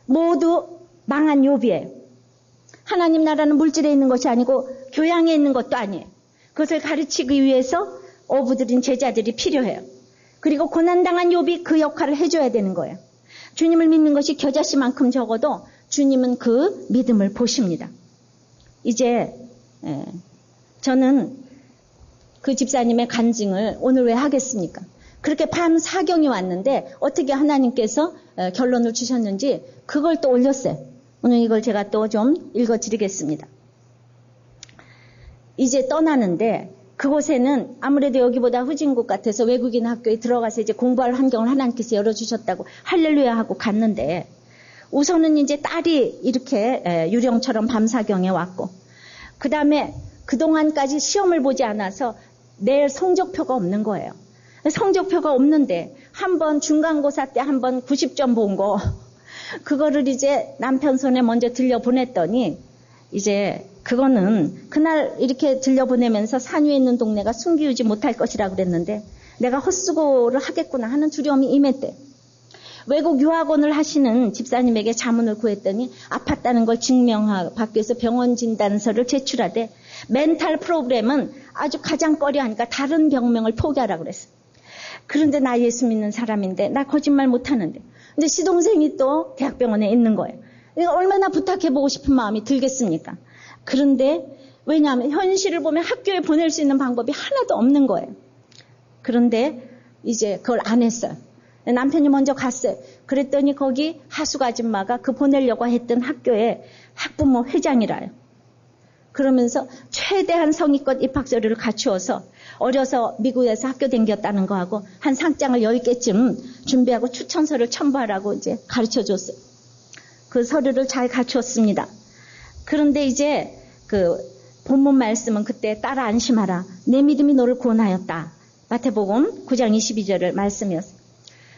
[SPEAKER 1] 모두 망한 욥이에요. 하나님 나라는 물질에 있는 것이 아니고 교양에 있는 것도 아니에요. 그것을 가르치기 위해서 어부들인 제자들이 필요해요. 그리고 고난당한 욥이 그 역할을 해줘야 되는 거예요. 주님을 믿는 것이 겨자씨만큼 적어도 주님은 그 믿음을 보십니다. 이제 저는 그 집사님의 간증을 오늘 왜 하겠습니까? 그렇게 밤 사경이 왔는데 어떻게 하나님께서 결론을 주셨는지 그걸 또 올렸어요. 오늘 이걸 제가 또 좀 읽어드리겠습니다. 이제 떠나는데 그곳에는 아무래도 여기보다 후진국 같아서 외국인 학교에 들어가서 이제 공부할 환경을 하나님께서 열어주셨다고 할렐루야 하고 갔는데 우선은 이제 딸이 이렇게 유령처럼 밤사경에 왔고 그 다음에 그동안까지 시험을 보지 않아서 내 성적표가 없는 거예요. 성적표가 없는데 한번 중간고사 때 한번 90점 본 거 그거를 이제 남편 손에 먼저 들려보냈더니 이제 그거는 그날 이렇게 들려보내면서 산 위에 있는 동네가 숨기우지 못할 것이라고 그랬는데 내가 헛수고를 하겠구나 하는 두려움이 임했대. 외국 유학원을 하시는 집사님에게 자문을 구했더니 아팠다는 걸 받기 위해서 병원 진단서를 제출하되 멘탈 프로그램은 아주 가장 꺼려하니까 다른 병명을 포기하라고 그랬어요. 그런데 나 예수 믿는 사람인데 나 거짓말 못하는데 근데 시동생이 또 대학병원에 있는 거예요. 그러니까 얼마나 부탁해보고 싶은 마음이 들겠습니까? 그런데 왜냐하면 현실을 보면 학교에 보낼 수 있는 방법이 하나도 없는 거예요. 그런데 이제 그걸 안 했어요. 남편이 먼저 갔어요. 그랬더니 거기 하숙 아줌마가 그 보내려고 했던 학교에 학부모 회장이라요. 그러면서 최대한 성의껏 입학서류를 갖추어서 어려서 미국에서 학교 다녔다는 거하고 한 상장을 10개쯤 준비하고 추천서를 첨부하라고 이제 가르쳐 줬어요. 그 서류를 잘 갖추었습니다. 그런데 이제 그 본문 말씀은 그때 따라 안심하라. 내 믿음이 너를 구원하였다. 마태복음 9장 22절을 말씀이었어요.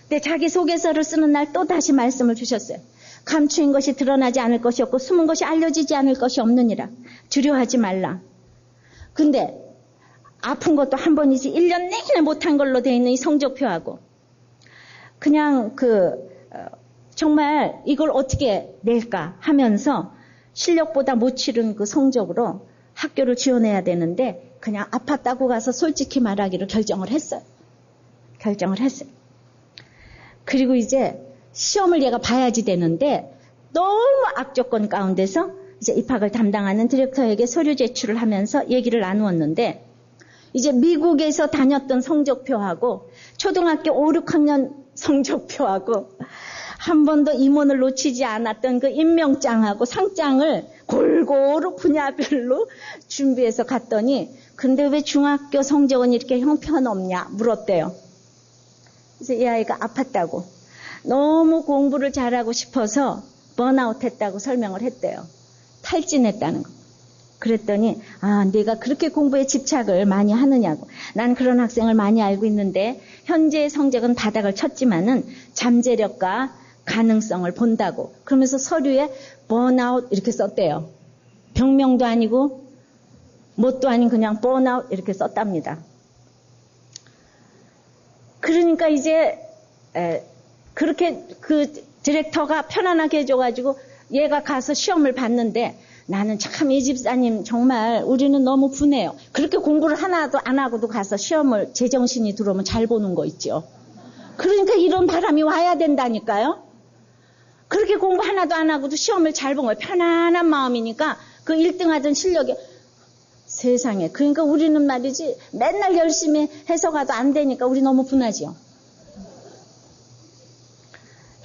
[SPEAKER 1] 근데 자기소개서를 쓰는 날 또 다시 말씀을 주셨어요. 감추인 것이 드러나지 않을 것이 없고 숨은 것이 알려지지 않을 것이 없느니라. 두려워하지 말라. 근데 아픈 것도 한 번이지 1년 내내 못한 걸로 돼 있는 이 성적표하고 그냥 정말 이걸 어떻게 낼까 하면서 실력보다 못 치른 그 성적으로 학교를 지원해야 되는데 그냥 아팠다고 가서 솔직히 말하기로 결정을 했어요. 그리고 이제 시험을 얘가 봐야지 되는데 너무 악조건 가운데서 이제 입학을 담당하는 디렉터에게 서류 제출을 하면서 얘기를 나누었는데 이제 미국에서 다녔던 성적표하고 초등학교 5, 6학년 성적표하고 한 번도 임원을 놓치지 않았던 그 임명장하고 상장을 골고루 분야별로 준비해서 갔더니 근데 왜 중학교 성적은 이렇게 형편없냐 물었대요. 그래서 이 아이가 아팠다고 너무 공부를 잘하고 싶어서 번아웃 했다고 설명을 했대요. 탈진했다는 거. 그랬더니 네가 그렇게 공부에 집착을 많이 하느냐고. 난 그런 학생을 많이 알고 있는데 현재의 성적은 바닥을 쳤지만은 잠재력과 가능성을 본다고. 그러면서 서류에 번아웃 이렇게 썼대요. 병명도 아니고 뭣도 아닌 그냥 번아웃 이렇게 썼답니다. 그러니까 이제 그렇게 그 디렉터가 편안하게 해줘가지고 얘가 가서 시험을 봤는데 나는 참 이 집사님 정말 우리는 너무 분해요. 그렇게 공부를 하나도 안 하고도 가서 시험을 제정신이 들어오면 잘 보는 거 있죠. 그러니까 이런 바람이 와야 된다니까요. 그렇게 공부 하나도 안 하고도 시험을 잘 본 거예요. 편안한 마음이니까 그 1등 하던 실력이 세상에. 그러니까 우리는 말이지 맨날 열심히 해서 가도 안 되니까 우리 너무 분하지요.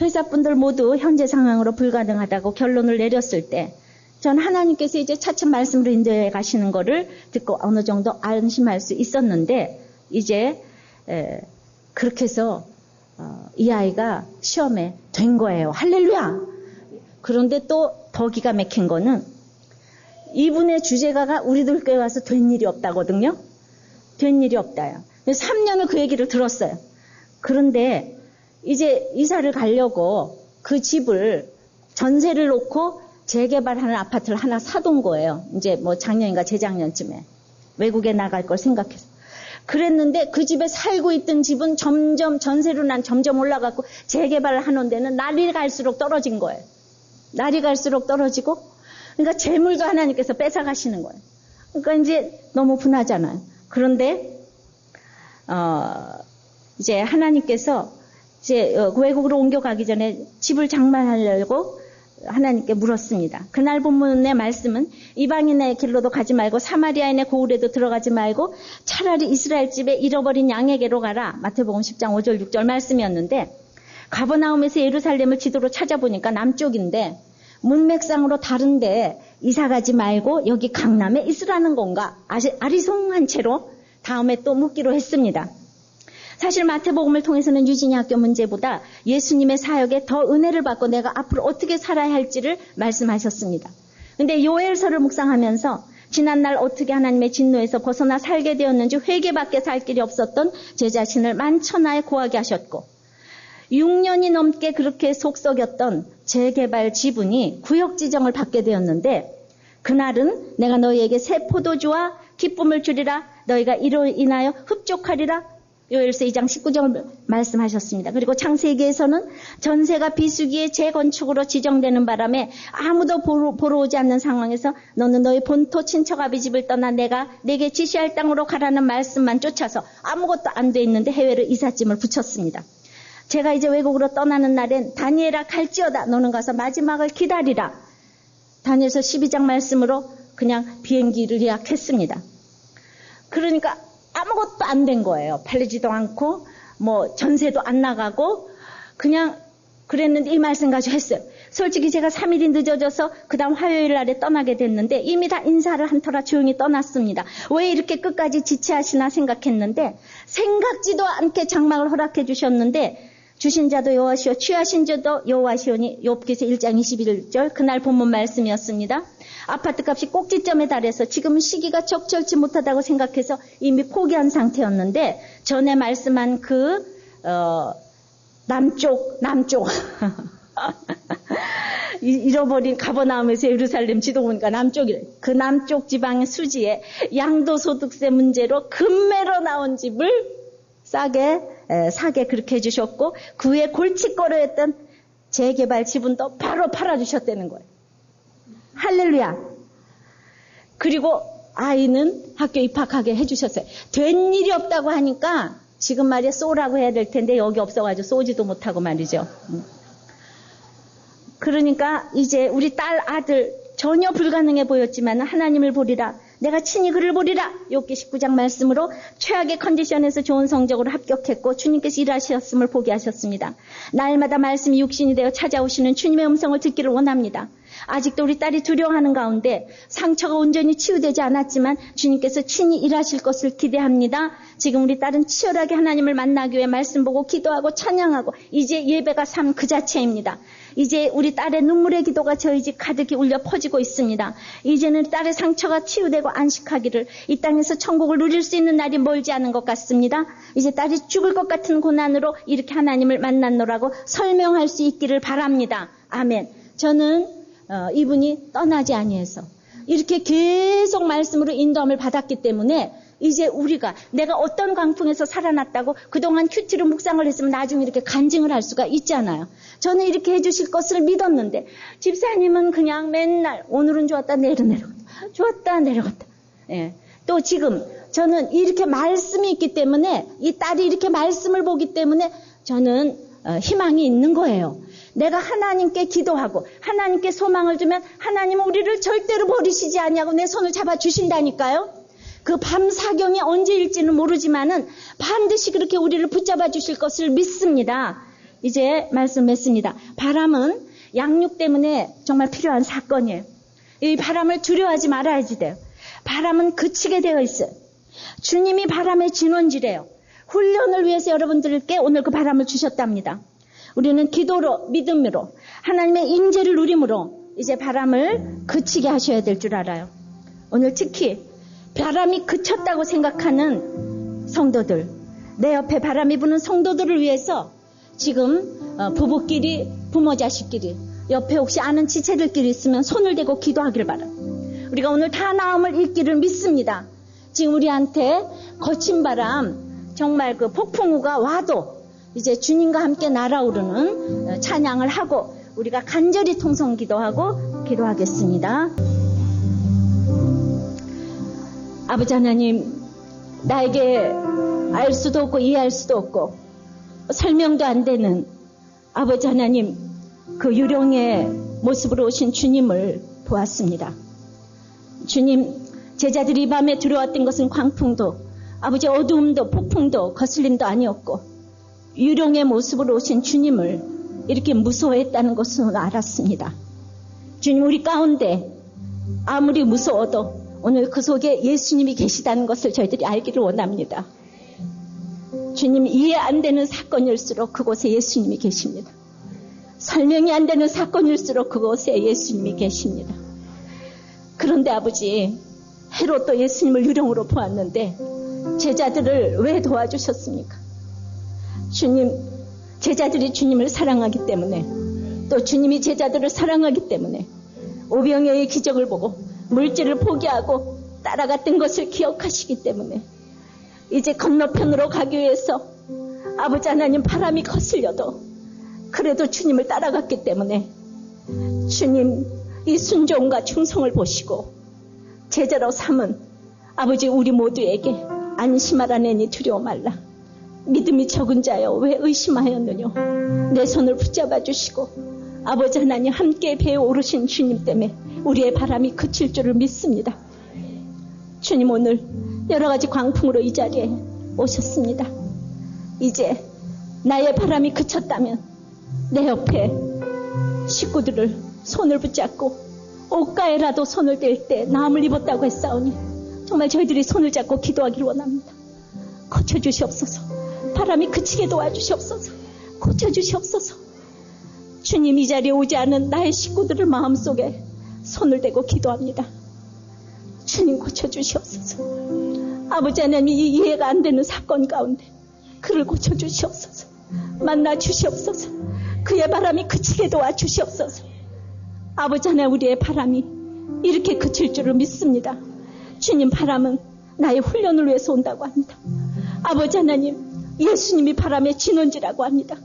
[SPEAKER 1] 회사분들 모두 현재 상황으로 불가능하다고 결론을 내렸을 때 전 하나님께서 이제 차츰 말씀으로 인도해 가시는 거를 듣고 어느 정도 안심할 수 있었는데 이제 그렇게 해서 이 아이가 시험에 된 거예요. 할렐루야. 그런데 또 더 기가 막힌 거는 이분의 주제가가 우리들 교회 와서 된 일이 없다거든요. 된 일이 없다요. 3년을 그 얘기를 들었어요. 그런데 이제 이사를 가려고 그 집을 전세를 놓고 재개발하는 아파트를 하나 사둔 거예요. 이제 뭐 작년인가 재작년쯤에 외국에 나갈 걸 생각해서. 그랬는데 그 집에 살고 있던 집은 점점 전세로 난 점점 올라갔고 재개발을 하는 데는 날이 갈수록 떨어진 거예요. 날이 갈수록 떨어지고 그러니까 재물도 하나님께서 뺏어가시는 거예요. 그러니까 이제 너무 분하잖아요. 그런데 이제 하나님께서 이제 외국으로 옮겨가기 전에 집을 장만하려고 하나님께 물었습니다. 그날 본문의 말씀은 이방인의 길로도 가지 말고 사마리아인의 고을에도 들어가지 말고 차라리 이스라엘 집에 잃어버린 양에게로 가라. 마태복음 10장 5절 6절 말씀이었는데 가버나움에서 예루살렘을 지도로 찾아보니까 남쪽인데 문맥상으로 다른데 이사 가지 말고 여기 강남에 있으라는 건가? 아리송한 채로 다음에 또 묻기로 했습니다. 사실 마태복음을 통해서는 유진이 학교 문제보다 예수님의 사역에 더 은혜를 받고 내가 앞으로 어떻게 살아야 할지를 말씀하셨습니다. 그런데 요엘서를 묵상하면서 지난날 어떻게 하나님의 진노에서 벗어나 살게 되었는지 회개밖에 살 길이 없었던 제 자신을 만천하에 고하게 하셨고 6년이 넘게 그렇게 속썩였던 재개발 지분이 구역 지정을 받게 되었는데 그날은 내가 너희에게 새 포도주와 기쁨을 주리라 너희가 이로 인하여 흡족하리라 요엘서 2장 19절 말씀하셨습니다. 그리고 창세기에서는 전세가 비수기에 재건축으로 지정되는 바람에 아무도 보러 오지 않는 상황에서 너는 너희 본토 친척 아비 집을 떠나 내가 내게 지시할 땅으로 가라는 말씀만 쫓아서 아무것도 안 돼 있는데 해외로 이삿짐을 붙였습니다. 제가 이제 외국으로 떠나는 날엔 다니엘아 갈지어다 너는 가서 마지막을 기다리라. 다니엘서 12장 말씀으로 그냥 비행기를 예약했습니다. 그러니까 아무것도 안 된 거예요. 팔리지도 않고 뭐 전세도 안 나가고 그냥 그랬는데 이 말씀 가지고 했어요. 솔직히 제가 3일이 늦어져서 그 다음 화요일 날에 떠나게 됐는데 이미 다 인사를 한 터라 조용히 떠났습니다. 왜 이렇게 끝까지 지체하시나 생각했는데 생각지도 않게 장막을 허락해 주셨는데 주신 자도 여호와시오 취하신 자도 여호와시오니 욥기서 1장 21절 그날 본문 말씀이었습니다. 아파트 값이 꼭지점에 달해서 지금은 시기가 적절치 못하다고 생각해서 이미 포기한 상태였는데 전에 말씀한 그 남쪽 잃어버린 가버나움에서 예루살렘 지도 보니까 남쪽이래. 그 남쪽 지방의 수지에 양도소득세 문제로 금매로 나온 집을 사게 그렇게 해주셨고 그 후에 골칫거리였던 재개발 지분도 바로 팔아주셨다는 거예요. 할렐루야. 그리고 아이는 학교 입학하게 해주셨어요. 된 일이 없다고 하니까 지금 말이야 쏘라고 해야 될 텐데 여기 없어가지고 쏘지도 못하고 말이죠. 그러니까 이제 우리 딸 아들 전혀 불가능해 보였지만 하나님을 보리라. 내가 친히 그를 보리라. 욥기 19장 말씀으로 최악의 컨디션에서 좋은 성적으로 합격했고 주님께서 일하셨음을 보게 하셨습니다. 날마다 말씀이 육신이 되어 찾아오시는 주님의 음성을 듣기를 원합니다. 아직도 우리 딸이 두려워하는 가운데 상처가 온전히 치유되지 않았지만 주님께서 친히 일하실 것을 기대합니다. 지금 우리 딸은 치열하게 하나님을 만나기 위해 말씀 보고 기도하고 찬양하고 이제 예배가 삶 그 자체입니다. 이제 우리 딸의 눈물의 기도가 저희 집 가득히 울려 퍼지고 있습니다. 이제는 딸의 상처가 치유되고 안식하기를 이 땅에서 천국을 누릴 수 있는 날이 멀지 않은 것 같습니다. 이제 딸이 죽을 것 같은 고난으로 이렇게 하나님을 만났노라고 설명할 수 있기를 바랍니다. 아멘. 저는 이분이 떠나지 아니해서 이렇게 계속 말씀으로 인도함을 받았기 때문에 이제 우리가 내가 어떤 광풍에서 살아났다고 그동안 큐티로 묵상을 했으면 나중에 이렇게 간증을 할 수가 있잖아요. 저는 이렇게 해주실 것을 믿었는데 집사님은 그냥 맨날 오늘은 좋았다 내일은 내려갔다 좋았다 내려갔다. 예. 또 지금 저는 이렇게 말씀이 있기 때문에 이 딸이 이렇게 말씀을 보기 때문에 저는 희망이 있는 거예요. 내가 하나님께 기도하고 하나님께 소망을 주면 하나님은 우리를 절대로 버리시지 않냐고 내 손을 잡아주신다니까요. 그 밤 사경이 언제일지는 모르지만은 반드시 그렇게 우리를 붙잡아 주실 것을 믿습니다. 이제 말씀했습니다. 바람은 양육 때문에 정말 필요한 사건이에요. 이 바람을 두려워하지 말아야지 돼요. 바람은 그치게 되어 있어요. 주님이 바람의 진원지래요. 훈련을 위해서 여러분들께 오늘 그 바람을 주셨답니다. 우리는 기도로 믿음으로 하나님의 인재를 누림으로 이제 바람을 그치게 하셔야 될 줄 알아요. 오늘 특히 바람이 그쳤다고 생각하는 성도들, 내 옆에 바람이 부는 성도들을 위해서 지금 부부끼리, 부모 자식끼리, 옆에 혹시 아는 지체들끼리 있으면 손을 대고 기도하길 바라요. 우리가 오늘 다 나음을 읽기를 믿습니다. 지금 우리한테 거친 바람, 정말 그 폭풍우가 와도 이제 주님과 함께 날아오르는 찬양을 하고 우리가 간절히 통성 기도하고 기도하겠습니다. 아버지 하나님, 나에게 알 수도 없고 이해할 수도 없고 설명도 안 되는 아버지 하나님, 그 유령의 모습으로 오신 주님을 보았습니다. 주님, 제자들이 밤에 두려웠던 것은 광풍도 아버지 어두움도 폭풍도 거슬림도 아니었고 유령의 모습으로 오신 주님을 이렇게 무서워했다는 것은 알았습니다. 주님, 우리 가운데 아무리 무서워도 오늘 그 속에 예수님이 계시다는 것을 저희들이 알기를 원합니다. 주님, 이해 안 되는 사건일수록 그곳에 예수님이 계십니다. 설명이 안 되는 사건일수록 그곳에 예수님이 계십니다. 그런데 아버지, 헤롯도 예수님을 유령으로 보았는데 제자들을 왜 도와주셨습니까? 주님, 제자들이 주님을 사랑하기 때문에 또 주님이 제자들을 사랑하기 때문에 오병이어의 기적을 보고 물질을 포기하고 따라갔던 것을 기억하시기 때문에 이제 건너편으로 가기 위해서 아버지 하나님 바람이 거슬려도 그래도 주님을 따라갔기 때문에 주님 이 순종과 충성을 보시고 제자로 삼은 아버지 우리 모두에게 안심하라내니 두려워 말라. 믿음이 적은 자여 왜 의심하였느뇨. 내 손을 붙잡아 주시고 아버지 하나님 함께 배에 오르신 주님 때문에 우리의 바람이 그칠 줄을 믿습니다. 주님 오늘 여러 가지 광풍으로 이 자리에 오셨습니다. 이제 나의 바람이 그쳤다면 내 옆에 식구들을 손을 붙잡고 옷가에라도 손을 댈 때 나음을 입었다고 했사오니 정말 저희들이 손을 잡고 기도하기를 원합니다. 고쳐주시옵소서. 바람이 그치게 도와주시옵소서. 고쳐주시옵소서. 주님 이 자리에 오지 않은 나의 식구들을 마음속에 손을 대고 기도합니다. 주님 고쳐주시옵소서. 아버지 하나님 이 이해가 안 되는 사건 가운데 그를 고쳐주시옵소서. 만나주시옵소서. 그의 바람이 그치게 도와주시옵소서. 아버지 하나님 우리의 바람이 이렇게 그칠 줄을 믿습니다. 주님 바람은 나의 훈련을 위해서 온다고 합니다. 아버지 하나님 예수님이 바람의 진원지라고 합니다.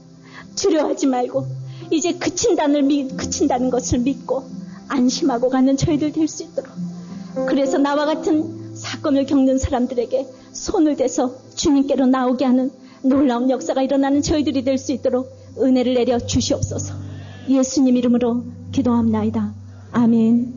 [SPEAKER 1] 두려워하지 말고 이제 그친다는 것을 믿고 안심하고 가는 저희들 될 수 있도록 그래서 나와 같은 사건을 겪는 사람들에게 손을 대서 주님께로 나오게 하는 놀라운 역사가 일어나는 저희들이 될 수 있도록 은혜를 내려 주시옵소서. 예수님 이름으로 기도합나이다. 아멘.